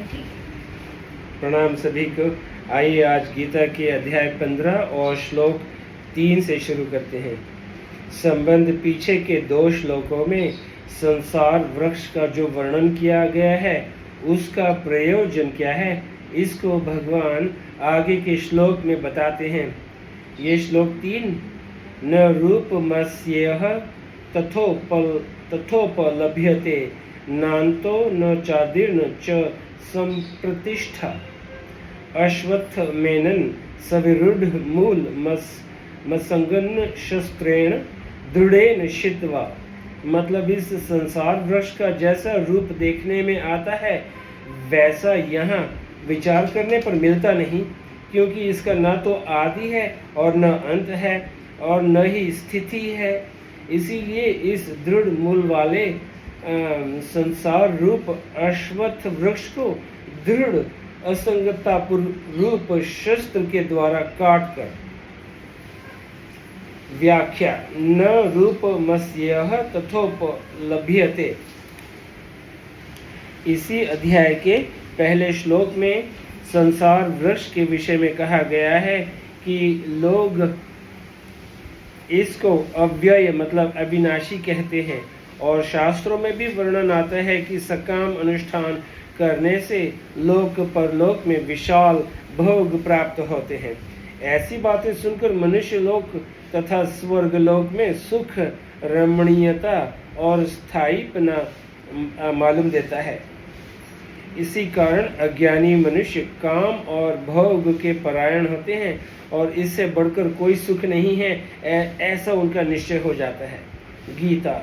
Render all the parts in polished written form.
प्रणाम सभी को। आइए आज गीता के अध्याय 15 और श्लोक 3 से शुरू करते हैं। संबंध पीछे के 2 श्लोकों में संसार वृक्ष का जो वर्णन किया गया है उसका प्रयोजन क्या है, इसको भगवान आगे के श्लोक में बताते हैं। ये श्लोक 3, न रूपमस्येह तथोपलभ्यते नान्तो न चादीर्न च संप्रतिष्ठा अश्वत्थमेनं सविरुद्ध मूल मसंगन शस्त्रेण दृढ़ेन शित्वा। मतलब इस संसार वृक्ष का जैसा रूप देखने में आता है वैसा यहाँ विचार करने पर मिलता नहीं, क्योंकि इसका न तो आदि है और न अंत है और न ही स्थिति है। इसीलिए इस दृढ़ मूल वाले संसार रूप अश्वत्थ वृक्ष को दृढ़ असंगता रूप शस्त्र के द्वारा काट कर। व्याख्या, न रूपमस्येह तथोपलभ्यते। इसी अध्याय के पहले श्लोक में संसार वृक्ष के विषय में कहा गया है कि लोग इसको अव्यय मतलब अविनाशी कहते हैं, और शास्त्रों में भी वर्णन आता है कि सकाम अनुष्ठान करने से लोक परलोक में विशाल भोग प्राप्त होते हैं। ऐसी बातें सुनकर मनुष्य लोक तथा स्वर्ग लोक में सुख, रमणीयता और स्थायीपना मालूम देता है। इसी कारण अज्ञानी मनुष्य काम और भोग के परायण होते हैं और इससे बढ़कर कोई सुख नहीं है, ऐसा उनका निश्चय हो जाता है। गीता,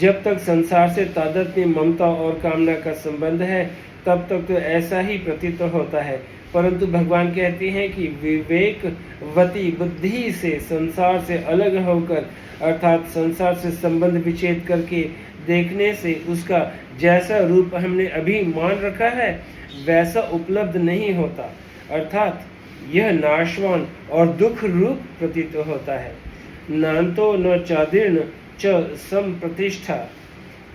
जब तक संसार से तादात्म्य, ममता और कामना का संबंध है तब तक तो ऐसा ही प्रतीत होता है, परंतु भगवान कहते हैं कि विवेकवती बुद्धि से संसार से अलग होकर अर्थात संसार से संबंध विच्छेद करके देखने से उसका जैसा रूप हमने अभी मान रखा है वैसा उपलब्ध नहीं होता, अर्थात यह नाशवान और दुख रूप प्रतीत होता है। नान्तो न चादीर्न च संप्रतिष्ठा।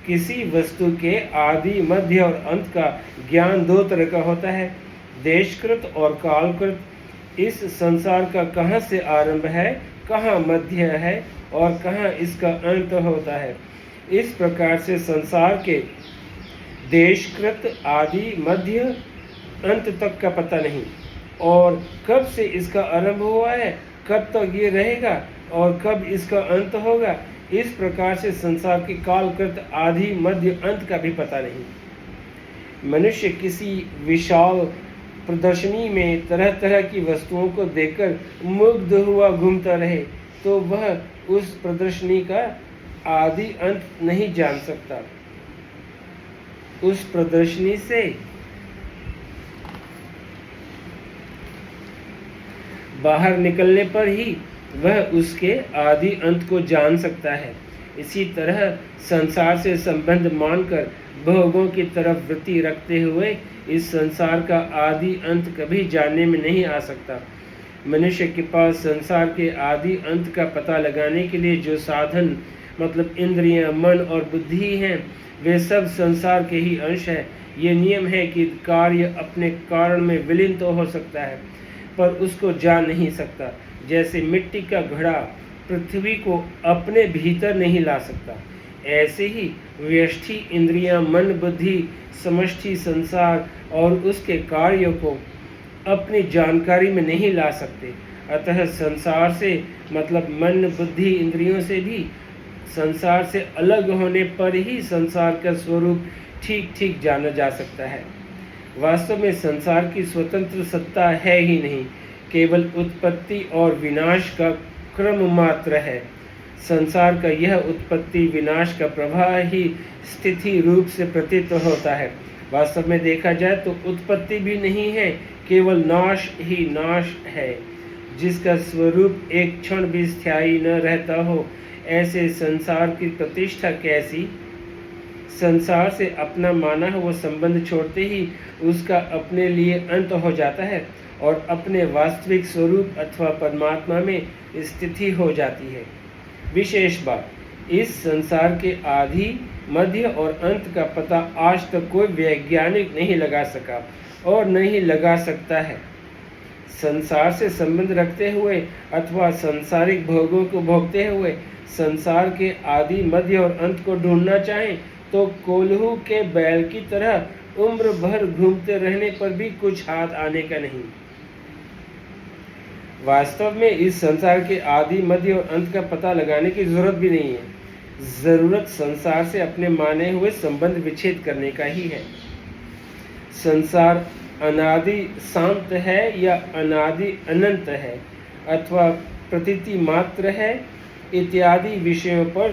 किसी वस्तु के आदि, मध्य और अंत का ज्ञान 2 तरह का होता है, देशकृत और कालकृत। इस संसार का कहाँ से आरंभ है, कहाँ मध्य है और कहाँ इसका अंत होता है, इस प्रकार से संसार के देशकृत, आदि, मध्य, अंत तक का पता नहीं, और कब से इसका आरंभ हुआ है, कब तक ये रहेगा और कब इसका अंत होगा, इस प्रकार से संसार के कालकृत, आदि, मध्य, अंत का भी पता नहीं। मनुष्य किसी विशाल प्रदर्शनी में तरह तरह की वस्तुओं को देखकर मुग्ध हुआ घूमता रहे तो वह उस प्रदर्शनी का आदि अंत नहीं जान सकता। उस प्रदर्शनी से बाहर निकलने पर ही वह उसके आदि अंत को जान सकता है। इसी तरह संसार से संबंध मानकर भोगों की तरफ वृत्ति रखते हुए इस संसार का आदि अंत कभी जानने में नहीं आ सकता। मनुष्य के पास संसार के आदि अंत का पता लगाने के लिए जो साधन मतलब इंद्रियां, मन और बुद्धि हैं, वे सब संसार के ही अंश है। ये नियम है कि कार्य अपने कारण में विलीन तो हो सकता है पर उसको जान नहीं सकता। जैसे मिट्टी का घड़ा पृथ्वी को अपने भीतर नहीं ला सकता, ऐसे ही व्यष्टि इंद्रियां, मन, बुद्धि समष्टि संसार और उसके कार्यों को अपनी जानकारी में नहीं ला सकते। अतः संसार से मतलब मन, बुद्धि, इंद्रियों से भी संसार से अलग होने पर ही संसार का स्वरूप ठीक ठीक जाना जा सकता है। वास्तव में संसार की स्वतंत्र सत्ता है ही नहीं, केवल उत्पत्ति और विनाश का क्रम मात्र है। संसार का यह उत्पत्ति विनाश का प्रवाह ही स्थिति रूप से प्रतीत होता है। वास्तव में देखा जाए तो उत्पत्ति भी नहीं है, केवल नाश ही नाश है। जिसका स्वरूप एक क्षण भी स्थायी न रहता हो, ऐसे संसार की प्रतिष्ठा कैसी। संसार से अपना माना हुआ संबंध छोड़ते ही उसका अपने लिए अंत हो जाता है और अपने वास्तविक स्वरूप अथवा परमात्मा में स्थिति हो जाती है। विशेष बात, इस संसार के आदि, मध्य और अंत का पता आज तक कोई वैज्ञानिक नहीं लगा सका और नहीं लगा सकता है। संसार से संबंध रखते हुए अथवा सांसारिक भोगों को भोगते हुए संसार के आदि मध्य और अंत को ढूंढना चाहें तो कोल्हू के बैल की तरह उम्र भर घूमते रहने पर भी कुछ हाथ आने का नहीं। वास्तव में इस संसार के आदि मध्य और अंत का पता लगाने की जरूरत भी नहीं है। जरूरत संसार से अपने माने हुए संबंध विच्छेद करने का ही है। संसार अनादि शांत है या अनादि अनंत है अथवा प्रतीति मात्र है इत्यादि विषयों पर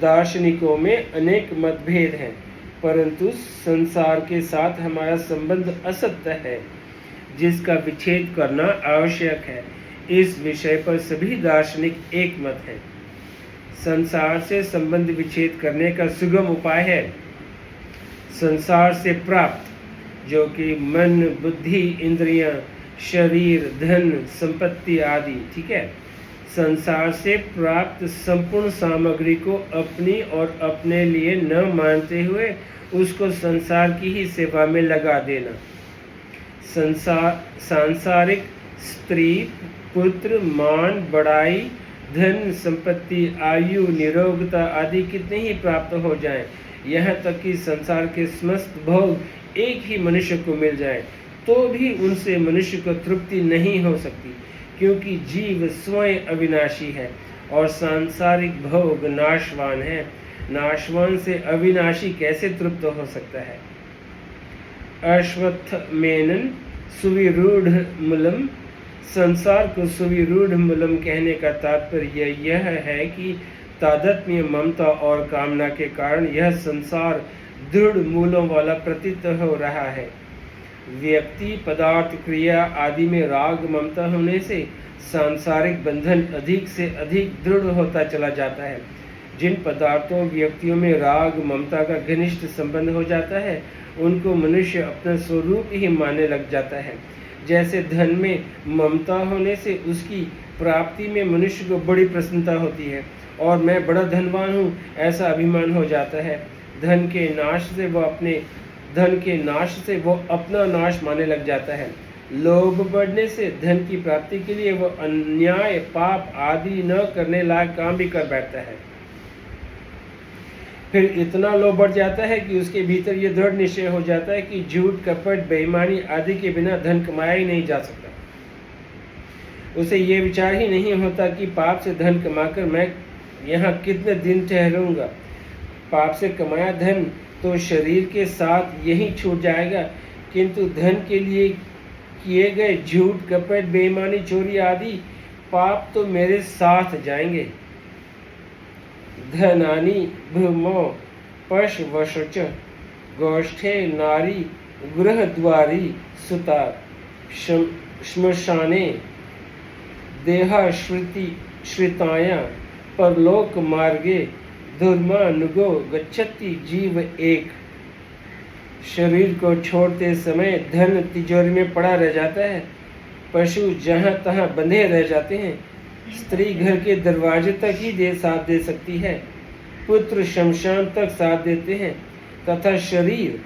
दार्शनिकों में अनेक मतभेद हैं, परंतु संसार के साथ हमारा संबंध असत्य है जिसका विच्छेद करना आवश्यक है। इस विषय पर सभी दार्शनिक एक मत है। संसार से संबंध विच्छेद करने का सुगम उपाय है संसार से प्राप्त, जो कि मन, बुद्धि, इंद्रियां, शरीर, धन, संपत्ति आदि, ठीक है, संसार से प्राप्त संपूर्ण सामग्री को अपनी और अपने लिए न मानते हुए उसको संसार की ही सेवा में लगा देना। सांसारिक स्त्री, पुत्र, मान, बड़ाई, धन, संपत्ति, आयु, निरोगता आदि कितने ही प्राप्त हो जाएं, यहाँ तक कि संसार के समस्त भोग एक ही मनुष्य को मिल जाए तो भी उनसे मनुष्य को तृप्ति नहीं हो सकती, क्योंकि जीव स्वयं अविनाशी है और सांसारिक भोग नाशवान है। नाशवान से अविनाशी कैसे तृप्त हो सकता है? अश्वत्थमेनन सुविरूढ़ मूलम। संसार को सुविरूढ़ मूलम कहने का तात्पर्य यह है कि तादात्म्य, ममता और कामना के कारण यह संसार दृढ़ मूलों वाला प्रतीत हो रहा है। व्यक्ति, पदार्थ, क्रिया आदि में राग ममता होने से सांसारिक बंधन अधिक से अधिक दृढ़ होता चला जाता है। जिन पदार्थों, व्यक्तियों में राग ममता का घनिष्ठ संबंध हो जाता है उनको मनुष्य अपना स्वरूप ही मानने लग जाता है। जैसे धन में ममता होने से उसकी प्राप्ति में मनुष्य को बड़ी प्रसन्नता होती है और मैं बड़ा धनवान हूँ ऐसा अभिमान हो जाता है। धन के नाश से वो अपना नाश मानने लग जाता है। लोभ बढ़ने से धन की प्राप्ति के लिए वो अन्याय, पाप आदि न करने लायक काम भी कर बैठता है। फिर इतना लोभ बढ़ जाता है कि उसके भीतर ये दृढ़ निश्चय हो जाता है कि झूठ, कपट, बेईमानी आदि के बिना धन कमाया ही नहीं जा सकता। उसे ये विचार ही नहीं होता कि पाप से धन कमाकर मैं यहाँ कितने दिन ठहरूंगा। पाप से कमाया धन तो शरीर के साथ यही छूट जाएगा, किंतु धन के लिए किए गए झूठ, कपट, बेईमानी, चोरी आदि पाप तो मेरे साथ जाएंगे। धनानि भूमौ पशवश्च गोष्ठे नारी गृहद्वारी सुता श्मशाने देहाश्रिताया परलोक मार्गे धूर्मानुगो गच्छति जीव एक। शरीर को छोड़ते समय धन तिजोरी में पड़ा रह जाता है, पशु जहाँ तहाँ बंधे रह जाते हैं, स्त्री घर के दरवाजे तक ही साथ दे सकती है, पुत्र शमशान तक साथ देते हैं तथा शरीर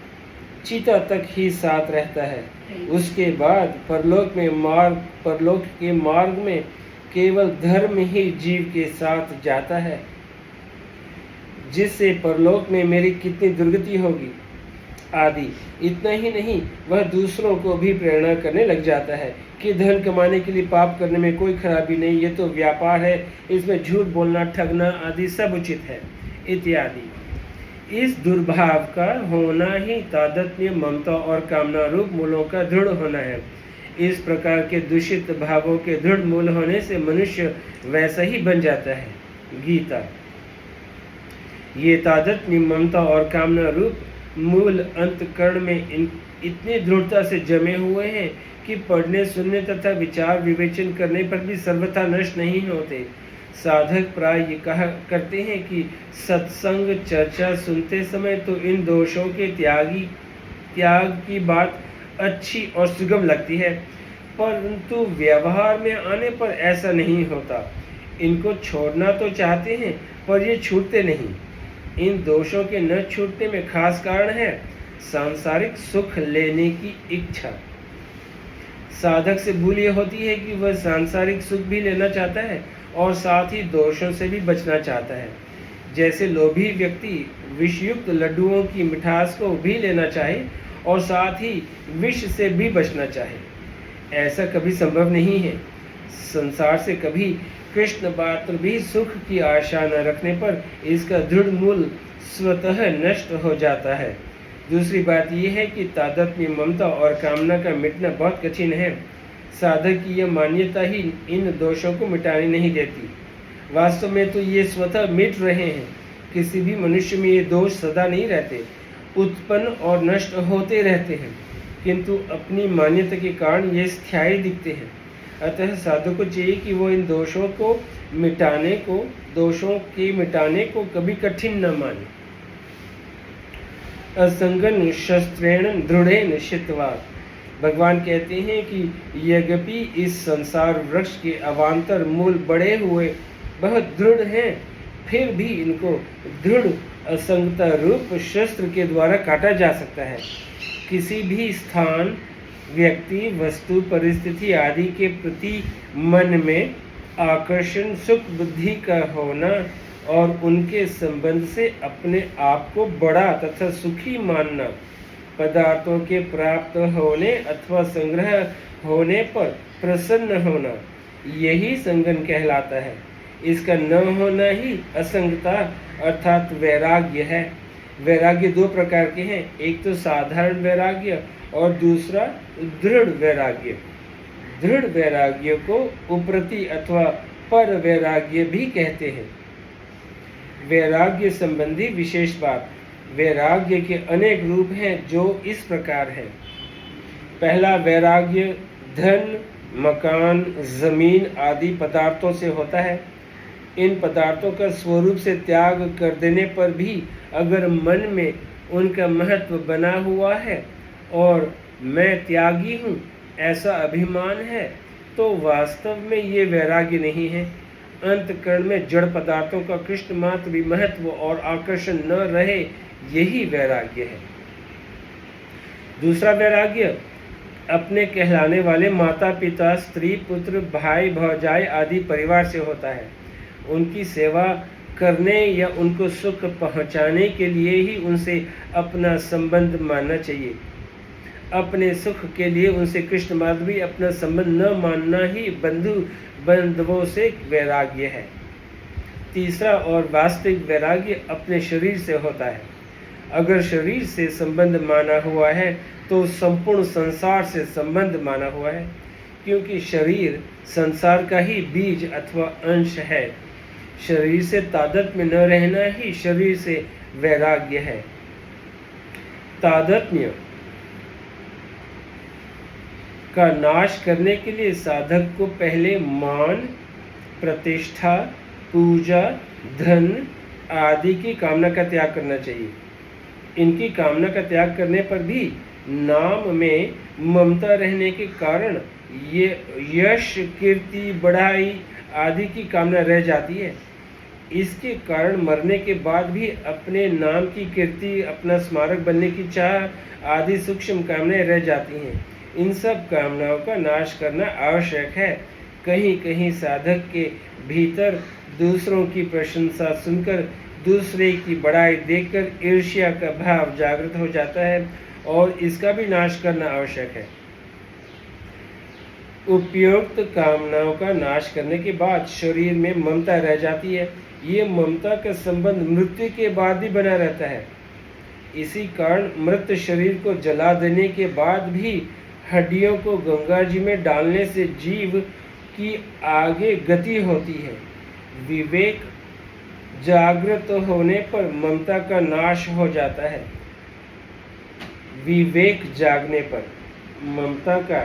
चिता तक ही साथ रहता है। उसके बाद परलोक के मार्ग में केवल धर्म ही जीव के साथ जाता है, जिससे परलोक में मेरी कितनी दुर्गति होगी आदि। इतना ही नहीं, वह दूसरों को भी प्रेरणा करने लग जाता है कि धन कमाने के लिए पाप करने में कोई खराबी नहीं, ये तो व्यापार है, इसमें झूठ बोलना, ठगना आदि सब उचित है इत्यादि। इस दुर्भाव का होना ही तादात्म्य, ममता और कामना रूप मूलों का दृढ़ होना है। इस प्रकार के दूषित भावों के दृढ़ मूल होने से मनुष्य वैसा ही बन जाता है। गीता। ये तादात्म्य, ममता और कामना रूप मूल अंतकरण में इतनी दृढ़ता से जमे हुए हैं कि पढ़ने, सुनने तथा विचार विवेचन करने पर भी सर्वथा नष्ट नहीं होते। साधक प्राय ये कहा करते हैं कि सत्संग चर्चा सुनते समय तो इन दोषों के त्याग की बात अच्छी और सुगम लगती है, परंतु व्यवहार में आने पर ऐसा नहीं होता। इनको छोड़ना तो चाहते हैं पर ये छूटते नहीं। इन दोषों के न छूटने में खास कारण है सांसारिक सुख लेने की इच्छा। साधक से भूल यह होती है कि वह सांसारिक सुख भी लेना चाहता है और साथ ही दोषों से भी बचना चाहता है। जैसे लोभी व्यक्ति विषयुक्त लड्डुओं की मिठास को भी लेना चाहे और साथ ही विष से भी बचना चाहे, ऐसा कभी संभव नहीं है। संसार से कभी कृष्ण मात्र भी सुख की आशा न रखने पर इसका दृढ़ मूल स्वतः नष्ट हो जाता है। दूसरी बात यह है कि तादात्म्य, ममता और कामना का मिटना बहुत कठिन है। साधक की यह मान्यता ही इन दोषों को मिटाने नहीं देती। वास्तव में तो ये स्वतः मिट रहे हैं। किसी भी मनुष्य में ये दोष सदा नहीं रहते, उत्पन्न और नष्ट होते रहते हैं, किंतु अपनी मान्यता के कारण ये स्थायी दिखते हैं। अतः साधक को चाहिए कि वो इन दोषों के मिटाने को कभी कठिन न माने। असंगन शस्त्रेण दृढ़ेन शित्वा। भगवान कहते हैं कि यद्यपि इस संसार वृक्ष के अवान्तर मूल बड़े हुए बहुत दृढ़ हैं, फिर भी इनको दृढ़ असंगता रूप शस्त्र के द्वारा काटा जा सकता है। किसी भी स्थान, व्यक्ति, वस्तु, परिस्थिति आदि के प्रति मन में आकर्षण, सुख बुद्धि का होना और उनके संबंध से अपने आप को बड़ा तथा सुखी मानना, पदार्थों के प्राप्त होने अथवा संग्रह होने पर प्रसन्न होना, यही संगन कहलाता है। इसका न होना ही असंगता अर्थात वैराग्य है। वैराग्य दो प्रकार के हैं, एक तो साधारण वैराग्य और दूसरा दृढ़ वैराग्य। दृढ़ वैराग्य को उपरति अथवा पर वैराग्य भी कहते हैं। वैराग्य संबंधी विशेष बात। वैराग्य के अनेक रूप हैं जो इस प्रकार हैं। पहला वैराग्य धन, मकान, जमीन आदि पदार्थों से होता है। इन पदार्थों का स्वरूप से त्याग कर देने पर भी अगर मन में उनका महत्व बना हुआ है और मैं त्यागी हूँ ऐसा अभिमान है, तो वास्तव में ये वैराग्य नहीं है। अंतकरण में जड़ पदार्थों का कृष्ण मात्र भी महत्व और आकर्षण न रहे, यही वैराग्य है। दूसरा वैराग्य अपने कहलाने वाले माता पिता, स्त्री, पुत्र, भाई, भौजाई आदि परिवार से होता है। उनकी सेवा करने या उनको सुख पहुंचाने के लिए ही उनसे अपना संबंध मानना चाहिए। अपने सुख के लिए उनसे कृष्ण मात्र भी अपना संबंध न मानना ही बंधुओं से वैराग्य है। तीसरा और वास्तविक वैराग्य अपने शरीर से होता है। अगर शरीर से संबंध माना हुआ है तो संपूर्ण संसार से संबंध माना हुआ है, क्योंकि शरीर संसार का ही बीज अथवा अंश है। शरीर से तादात्म्य न रहना ही शरीर से वैराग्य है। तादात्म्य का नाश करने के लिए साधक को पहले मान, प्रतिष्ठा, पूजा, धन आदि की कामना का त्याग करना चाहिए। इनकी कामना का त्याग करने पर भी नाम में ममता रहने के कारण ये यश, कीर्ति, बढ़ाई आदि की कामना रह जाती है। इसके कारण मरने के बाद भी अपने नाम की कीर्ति, अपना स्मारक बनने की चाह आदि सूक्ष्म कामनाएं रह जाती हैं। इन सब कामनाओं का नाश करना आवश्यक है। कहीं कहीं साधक के भीतर दूसरों की प्रशंसा सुनकर, दूसरे की बड़ाई देखकर ईर्ष्या का भाव जागृत हो जाता है और इसका भी नाश करना आवश्यक है। उपयुक्त कामनाओं का नाश करने के बाद शरीर में ममता रह जाती है। ये ममता का संबंध मृत्यु के बाद भी बना रहता है। इसी कारण मृत शरीर को जला देने के बाद भी हड्डियों को गंगा जी में डालने से जीव की आगे गति होती है। विवेक जागृत होने पर ममता का नाश हो जाता है। विवेक जागने पर ममता का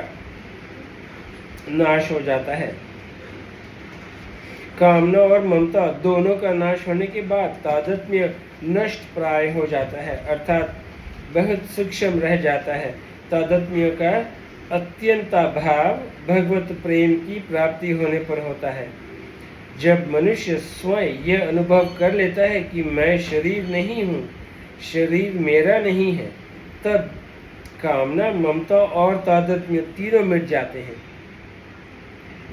नाश हो जाता है। कामना और ममता दोनों का नाश होने के बाद तादात्म्य नष्ट प्राय हो जाता है, अर्थात बहुत सूक्ष्म रह जाता है। तादात्म्य का अत्यंता भाव भगवत प्रेम की प्राप्ति होने पर होता है। जब मनुष्य स्वयं यह अनुभव कर लेता है कि मैं शरीर नहीं हूँ, शरीर मेरा नहीं है, तब कामना, ममता और तादात्म्य तीनों मिट जाते हैं।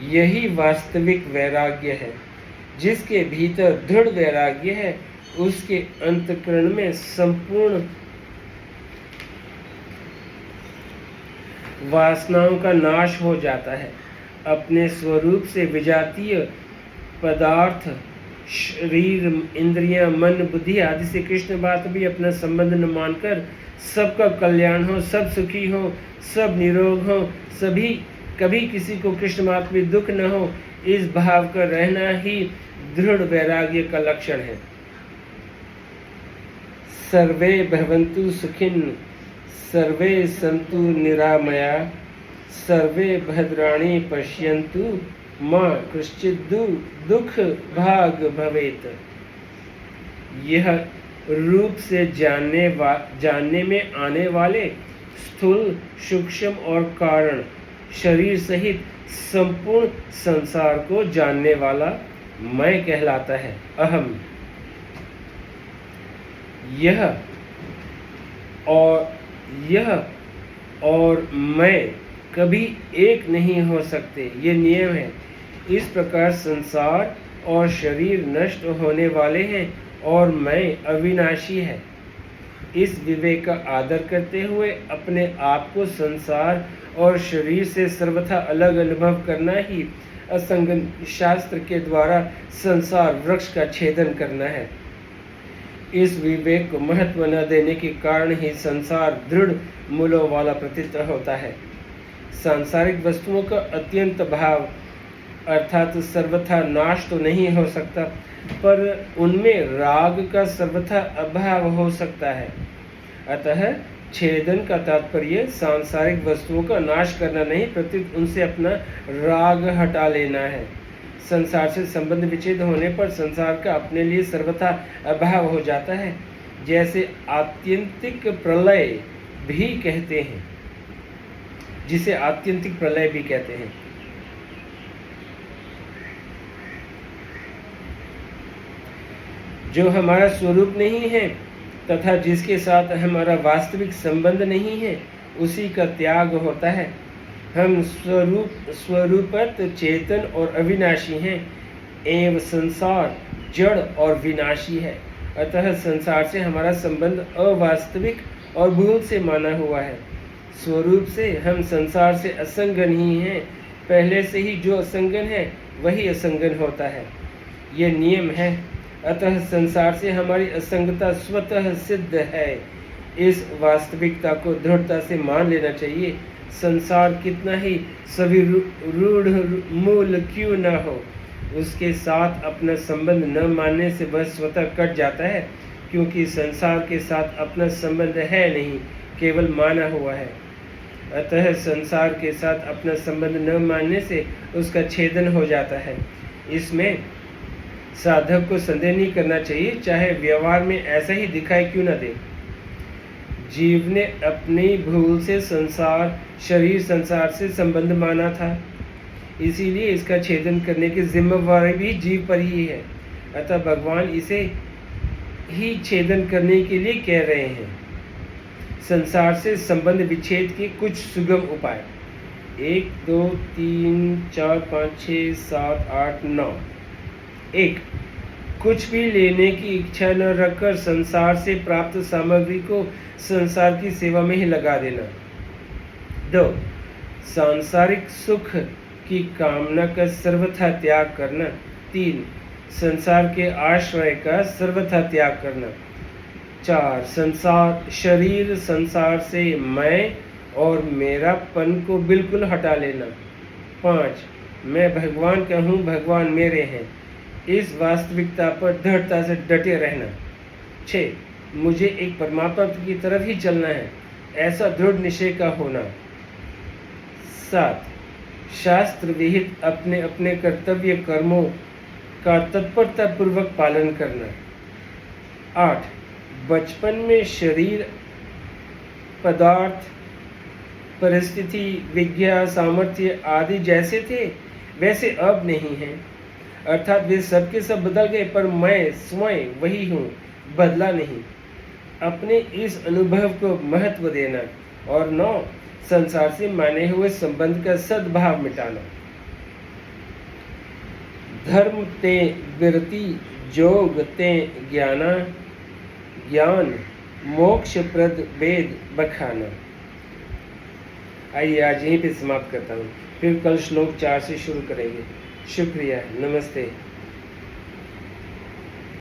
यही वास्तविक वैराग्य है। जिसके भीतर दृढ़ वैराग्य है, उसके अंतःकरण में संपूर्ण वासनाओं का नाश हो जाता है। अपने स्वरूप से विजातीय पदार्थ, शरीर, इंद्रियां, मन, बुद्धि आदि से कृष्ण बात भी अपना संबंध न मानकर सबका कल्याण हो, सब सुखी हो, सब निरोग हो, सभी कभी किसी को कृष्ण बात में दुख न हो, इस भाव का रहना ही दृढ़ वैराग्य का लक्षण है। सर्वे भवन्तु सुखिन, सर्वे सन्तु निरामया, सर्वे भद्राणि पश्यन्तु मां कश्चित् दुख भाग भवेत। यह रूप से जानने में आने वाले स्थूल, सूक्ष्म और कारण शरीर सहित संपूर्ण संसार को जानने वाला मैं कहलाता है। अहम। यह और मैं कभी एक नहीं हो सकते, ये नियम है। इस प्रकार संसार और शरीर नष्ट होने वाले हैं और मैं अविनाशी है। इस विवेक का आदर करते हुए अपने आप को संसार और शरीर से सर्वथा अलग अनुभव करना ही असंग शास्त्र के द्वारा संसार वृक्ष का छेदन करना है। इस विवेक को महत्व न देने के कारण ही संसार दृढ़ मूलों वाला प्रतीत होता है। सांसारिक वस्तुओं का अत्यंत भाव अर्थात सर्वथा नाश तो नहीं हो सकता, पर उनमें राग का सर्वथा अभाव हो सकता है। अतः छेदन का तात्पर्य सांसारिक वस्तुओं का नाश करना नहीं, प्रत्युत उनसे अपना राग हटा लेना है। संसार से संबंध विच्छेद होने पर संसार का अपने लिए सर्वथा अभाव हो जाता है, जैसे आत्यंतिक प्रलय भी कहते हैं, जिसे आत्यंतिक प्रलय भी कहते हैं। जो हमारा स्वरूप नहीं है तथा जिसके साथ हमारा वास्तविक संबंध नहीं है, उसी का त्याग होता है। हम स्वरूपत चेतन और अविनाशी हैं, एवं संसार जड़ और विनाशी है। अतः संसार से हमारा संबंध अवास्तविक और भूल से माना हुआ है। स्वरूप से हम संसार से असंगन ही हैं। पहले से ही जो असंगन है वही असंगन होता है, ये नियम है। अतः संसार से हमारी असंगता स्वतः सिद्ध है। इस वास्तविकता को दृढ़ता से मान लेना चाहिए। संसार कितना ही सभी रूढ़ मूल क्यों न हो, उसके साथ अपना संबंध न मानने से वह स्वतः कट जाता है, क्योंकि संसार के साथ अपना संबंध है नहीं, केवल माना हुआ है। अतः संसार के साथ अपना संबंध न मानने से उसका छेदन हो जाता है। इसमें साधक को संदेह नहीं करना चाहिए, चाहे व्यवहार में ऐसा ही दिखाई क्यों न दे। जीव ने अपनी भूल से शरीर संसार से संबंध माना था, इसीलिए इसका छेदन करने की जिम्मेवारी भी जीव पर ही है। अतः भगवान इसे ही छेदन करने के लिए कह रहे हैं। संसार से संबंध विच्छेद के कुछ सुगम उपाय। 1 2 3 4 5 6 7 8 9। 1. कुछ भी लेने की इच्छा न रखकर संसार से प्राप्त सामग्री को संसार की सेवा में ही लगा देना। 2. सांसारिक सुख की कामना का सर्वथा त्याग करना। 3. संसार के आश्रय का सर्वथा त्याग करना। 4. शरीर संसार से मैं और मेरापन को बिल्कुल हटा लेना। 5. मैं भगवान का हूँ, भगवान मेरे हैं, इस वास्तविकता पर दृढ़ता से डटे रहना। 6. मुझे एक परमात्मा की तरफ ही चलना है, ऐसा दृढ़ निश्चय का होना। 7. शास्त्र विहित अपने अपने कर्तव्य कर्मों का तत्परता पूर्वक पालन करना। 8. बचपन में शरीर, पदार्थ, परिस्थिति, विज्ञा, सामर्थ्य आदि जैसे थे वैसे अब नहीं हैं। अर्थात वे सबके सब बदल गए, पर मैं स्वयं वही हूँ, बदला नहीं। अपने इस अनुभव को महत्व देना। और 9, संसार से माने हुए संबंध का सद्भाव मिटाना। धर्म ते विरति, जोग ते ज्ञान, मोक्ष प्रद वेद बखाना। आइए आज यहीं पे समाप्त करता हूँ, फिर कल श्लोक 4 से शुरू करेंगे। शुक्रिया, नमस्ते।